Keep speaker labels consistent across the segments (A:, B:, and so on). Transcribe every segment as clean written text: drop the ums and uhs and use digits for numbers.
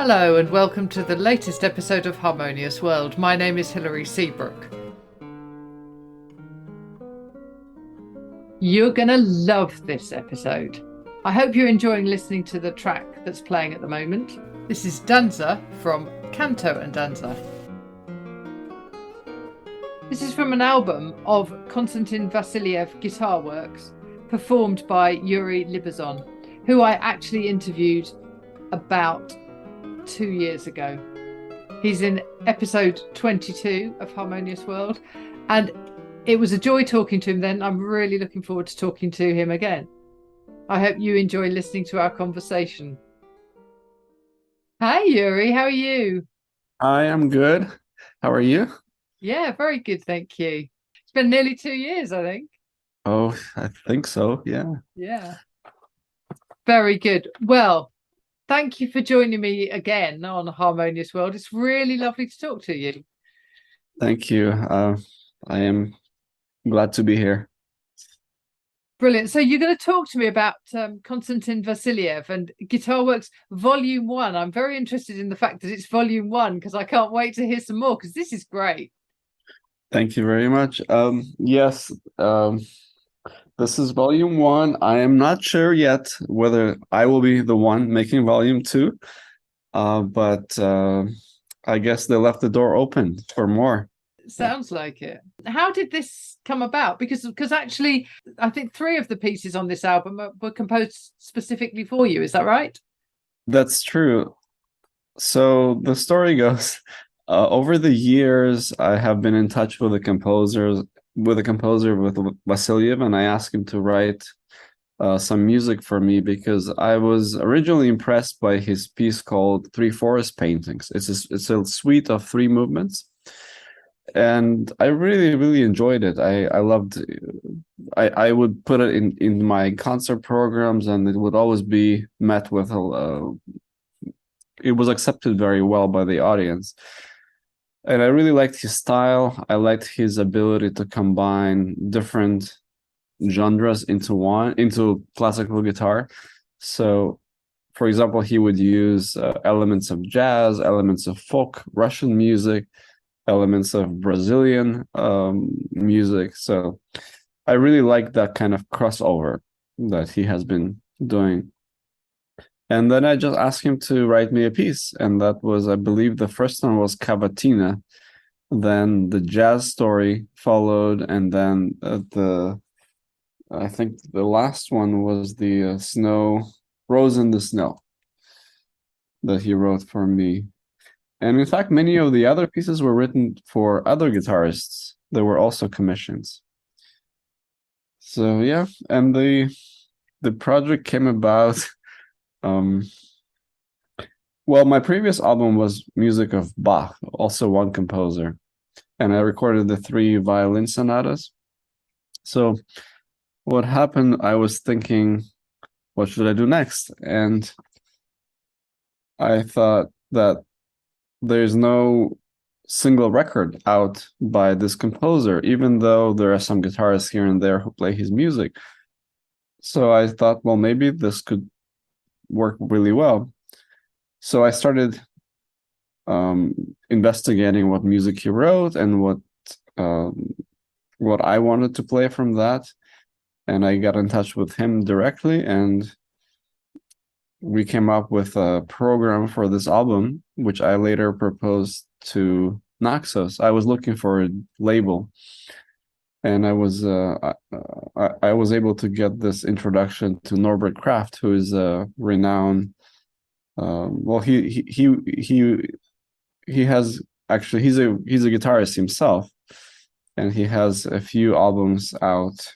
A: Hello and welcome to the latest episode of Harmonious World. My name is Hilary Seabrook. You're going to love this episode. I hope you're enjoying listening to the track that's playing at the moment. This is Danza from Canto and Danza. This is from an album of Konstantin Vassiliev guitar works performed by Yuri Liberzon, who I actually interviewed about 2 years ago. He's in episode 22 of Harmonious World, and it was a joy talking to him then. I'm really looking forward to talking to him again. I hope you enjoy listening to our conversation. Hi Yuri, how are you?
B: I am good. How are you?
A: Yeah, very good, thank you. It's been nearly 2 years, I think.
B: Oh, I think so. Yeah.
A: Yeah, very good. Well, thank you for joining me again on Harmonious World. It's really lovely to talk to you.
B: Thank you. I am glad to be here.
A: Brilliant. So you're going to talk to me about Konstantin Vassiliev and Guitar Works Volume 1. I'm very interested in the fact that it's Volume 1 because I can't wait to hear some more because this is great.
B: Thank you very much. Yes, this is volume 1. I am not sure yet whether I will be the one making volume 2, but I guess they left the door open for more.
A: Sounds like it. How did this come about? Because actually, I think 3 of the pieces on this album were composed specifically for you. Is that right?
B: That's true. So the story goes, over the years, I have been in touch with a composer with Vassiliev, and I asked him to write some music for me because I was originally impressed by his piece called Three Forest Paintings. It's a suite of 3 movements, and I really enjoyed it. I loved. I would put it in my concert programs, and it would always be met with it was accepted very well by the audience. And I really liked his style. I liked his ability to combine different genres into classical guitar. So, for example, he would use elements of jazz, elements of folk, Russian music, elements of Brazilian music. So I really like that kind of crossover that he has been doing. And then I just asked him to write me a piece. And that was, I believe, the first one was Cavatina. Then the jazz story followed. And then I think the last one was the Rose in the Snow that he wrote for me. And in fact, many of the other pieces were written for other guitarists that were also commissions. So yeah, and the project came about. Well, my previous album was music of Bach, also one composer, and I recorded the 3 violin sonatas. So what happened, I was thinking, what should I do next? And I thought that there's no single record out by this composer, even though there are some guitarists here and there who play his music. So I thought, well, maybe this could work really well. So I started investigating what music he wrote and what I wanted to play from that. And I got in touch with him directly, and we came up with a program for this album, which I later proposed to Naxos. I was looking for a label, and I was able to get this introduction to Norbert Kraft, who is a renowned. Well, he has actually he's a guitarist himself, and he has a few albums out.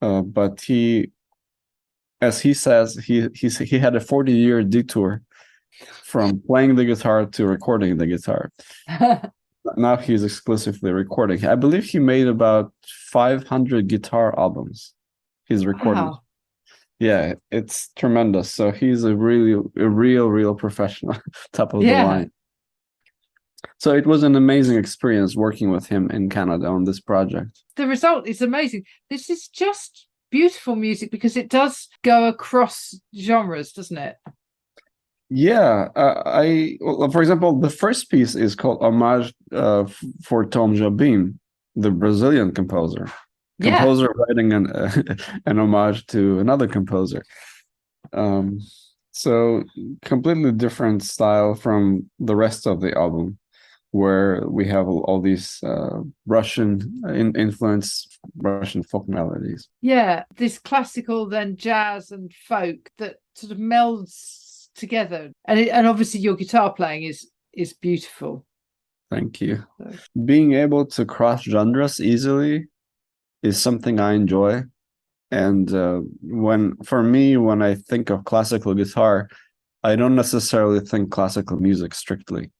B: But he, as he says, he had a 40-year detour from playing the guitar to recording the guitar. Now he's exclusively recording. I believe he made about 500 guitar albums. He's recording.
A: Wow.
B: Yeah, it's tremendous. So he's a real professional, top of the line. So it was an amazing experience working with him in Canada on this project.
A: The result is amazing. This is just beautiful music because it does go across genres, doesn't it?
B: Yeah, well, for example, the first piece is called Homage for Tom Jobim, the Brazilian composer.
A: Yeah.
B: Writing an homage to another composer. Um, so completely different style from the rest of the album, where we have all these Russian influence, Russian folk melodies.
A: Yeah, this classical, then jazz and folk that sort of melds together, and obviously your guitar playing is beautiful.
B: Thank you.
A: So,
B: Being able to cross genres easily is something I enjoy. And when I think of classical guitar, I don't necessarily think classical music strictly.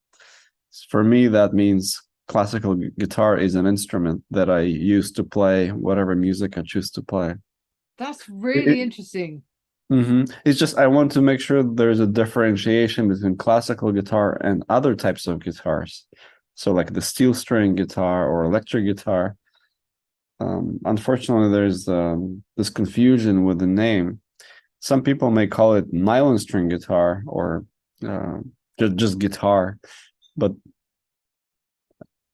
B: For me, that means classical guitar is an instrument that I use to play whatever music I choose to play.
A: that's really interesting.
B: It's just I want to make sure there's a differentiation between classical guitar and other types of guitars. So like the steel string guitar or electric guitar. Unfortunately, there's this confusion with the name. Some people may call it nylon string guitar or uh, just guitar, but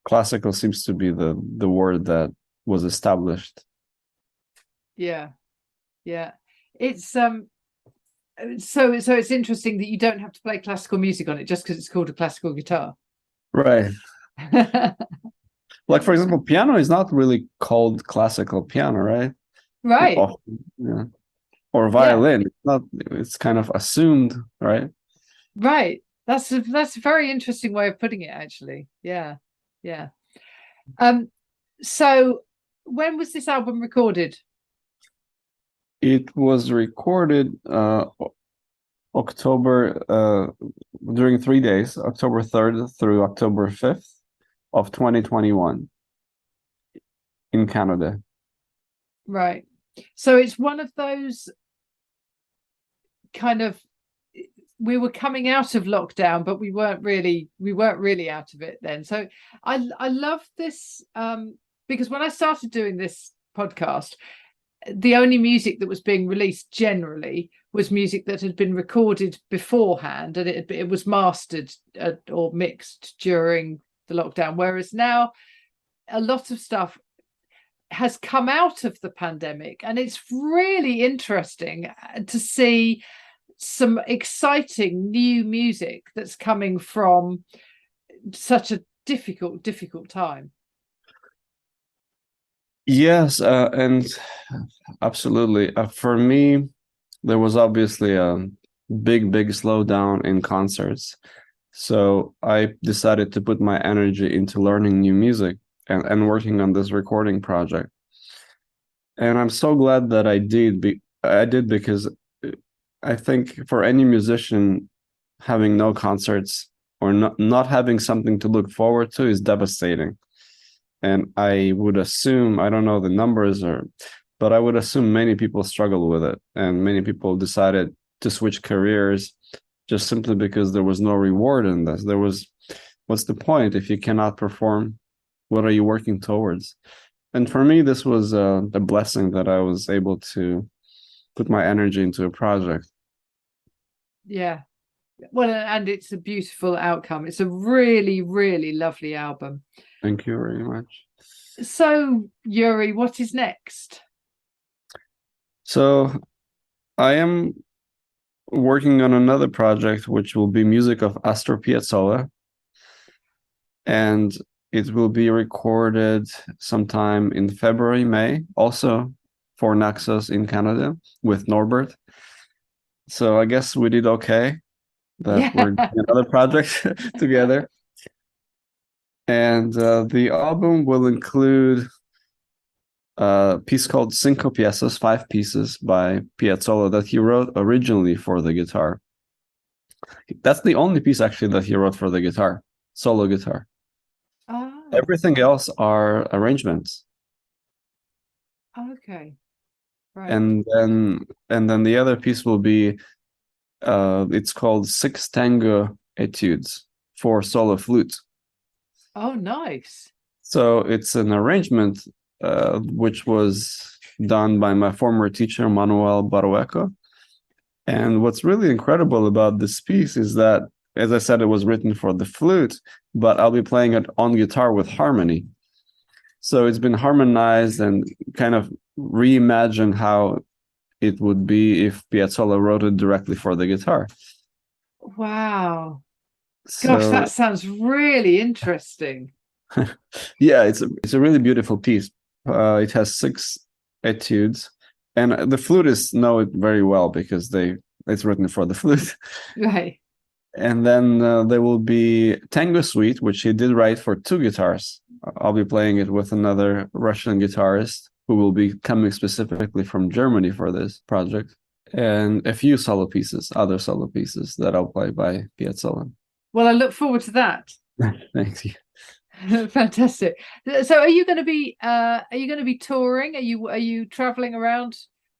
B: classical seems to be the word that was established.
A: Yeah, yeah. It's so it's interesting that you don't have to play classical music on it just because it's called a classical guitar.
B: Right. Like for example, piano is not really called classical piano, right?
A: Right.
B: Oh, yeah. Or
A: Yeah.
B: violin. It's not, it's kind of assumed, right?
A: Right. That's a very interesting way of putting it, actually. Yeah. Yeah. Um, so when was this album recorded?
B: It was recorded October during 3 days, October 3rd through October 5th of 2021 in Canada.
A: Right. So it's one of those kind of we were coming out of lockdown, but we weren't really out of it then. So I love this because when I started doing this podcast, the only music that was being released generally was music that had been recorded beforehand and it was mastered or mixed during the lockdown. Whereas now a lot of stuff has come out of the pandemic, and it's really interesting to see some exciting new music that's coming from such a difficult time.
B: Yes, and absolutely. For me, there was obviously a big slowdown in concerts. So I decided to put my energy into learning new music and working on this recording project. And I'm so glad that I did because I think for any musician, having no concerts or not having something to look forward to is devastating. And I would assume, I don't know the numbers but I would assume many people struggle with it. And many people decided to switch careers just simply because there was no reward in this. What's the point if you cannot perform? What are you working towards? And for me, this was a blessing that I was able to put my energy into a project.
A: Yeah. Well, and it's a beautiful outcome. It's a really lovely album.
B: Thank you very much.
A: So, Yuri, what is next?
B: So I am working on another project, which will be music of Astor Piazzolla, and it will be recorded sometime in February, May, also for Naxos in Canada with Norbert. So I guess we did okay that we're
A: Yeah.
B: doing another project together. And the album will include a piece called Cinco Piezas, 5 pieces by Piazzolla that he wrote originally for the guitar. That's the only piece actually that he wrote for the guitar, solo guitar.
A: Ah,
B: Everything else are arrangements.
A: okay. Right.
B: And then the other piece will be it's called Six Tango Etudes for solo flute.
A: Oh, nice.
B: So it's an arrangement which was done by my former teacher Manuel Barueco, And what's really incredible about this piece is that, as I said, it was written for the flute, but I'll be playing it on guitar with harmony. So it's been harmonized and kind of reimagined how it would be if Piazzolla wrote it directly for the guitar.
A: Wow. Gosh,
B: So
A: that sounds really interesting.
B: yeah, it's a really beautiful piece. It has 6 etudes, and the flutists know it very well because it's written for the flute.
A: Right.
B: And then there will be Tango Suite, which he did write for 2 guitars. I'll be playing it with another Russian guitarist who will be coming specifically from Germany for this project, and a few other solo pieces that I'll play by Piazzolla.
A: Well, I look forward to that.
B: Thanks.
A: Fantastic. So are you going to be touring? Are you traveling around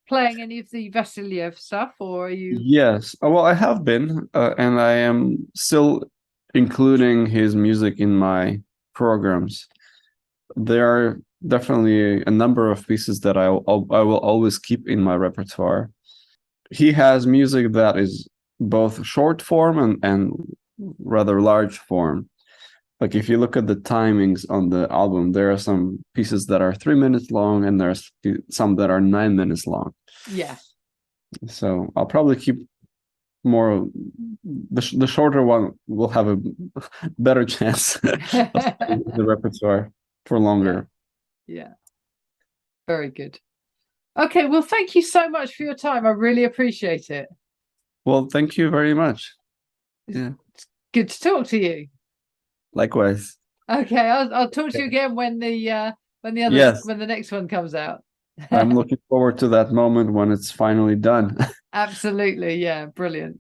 A: playing any of the Vassiliev stuff, or are you?
B: Yes. Well, I have been, and I am still including his music in my programs. There are definitely a number of pieces that I will always keep in my repertoire. He has music that is both short form and rather large form. Like if you look at the timings on the album, there are some pieces that are 3 minutes long, and there's some that are 9 minutes long.
A: Yeah.
B: So I'll probably keep more. The shorter one will have a better chance of the repertoire for longer.
A: Yeah. Very good. Okay, well, thank you so much for your time. I really appreciate it.
B: Well, thank you very much. Yeah.
A: Good to talk to you.
B: Likewise.
A: Okay, I'll talk to you again when
B: Yes.
A: when the next one comes out.
B: I'm looking forward to that moment when it's finally done.
A: Absolutely, yeah, brilliant.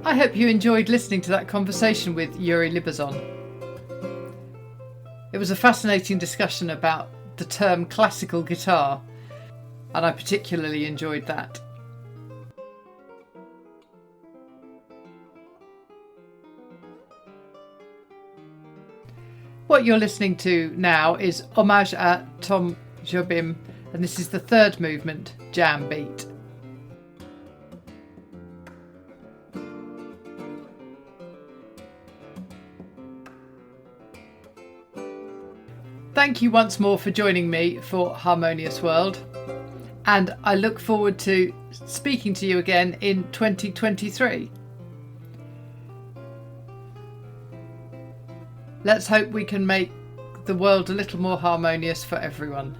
A: I hope you enjoyed listening to that conversation with Yuri Liberzon. It was a fascinating discussion about the term classical guitar, and I particularly enjoyed that. What you're listening to now is Hommage à Tom Jobim, and this is the 3rd movement, Jam Beat. Thank you once more for joining me for Harmonious World, and I look forward to speaking to you again in 2023. Let's hope we can make the world a little more harmonious for everyone.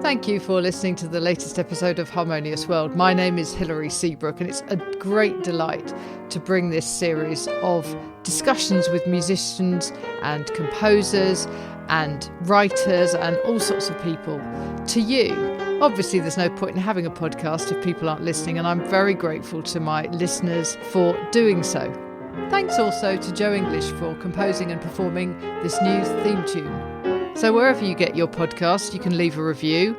A: Thank you for listening to the latest episode of Harmonious World. My name is Hilary Seabrook, and it's a great delight to bring this series of discussions with musicians and composers and writers and all sorts of people to you. Obviously, there's no point in having a podcast if people aren't listening, and I'm very grateful to my listeners for doing so. Thanks also to Joe English for composing and performing this new theme tune. So wherever you get your podcast, you can leave a review.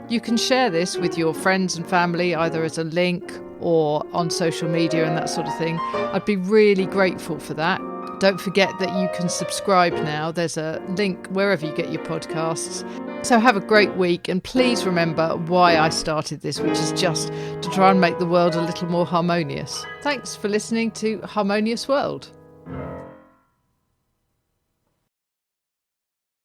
A: You can share this with your friends and family, either as a link or on social media and that sort of thing. I'd be really grateful for that. Don't forget that you can subscribe now. There's a link wherever you get your podcasts. So have a great week, and please remember why I started this, which is just to try and make the world a little more harmonious. Thanks for listening to Harmonious World.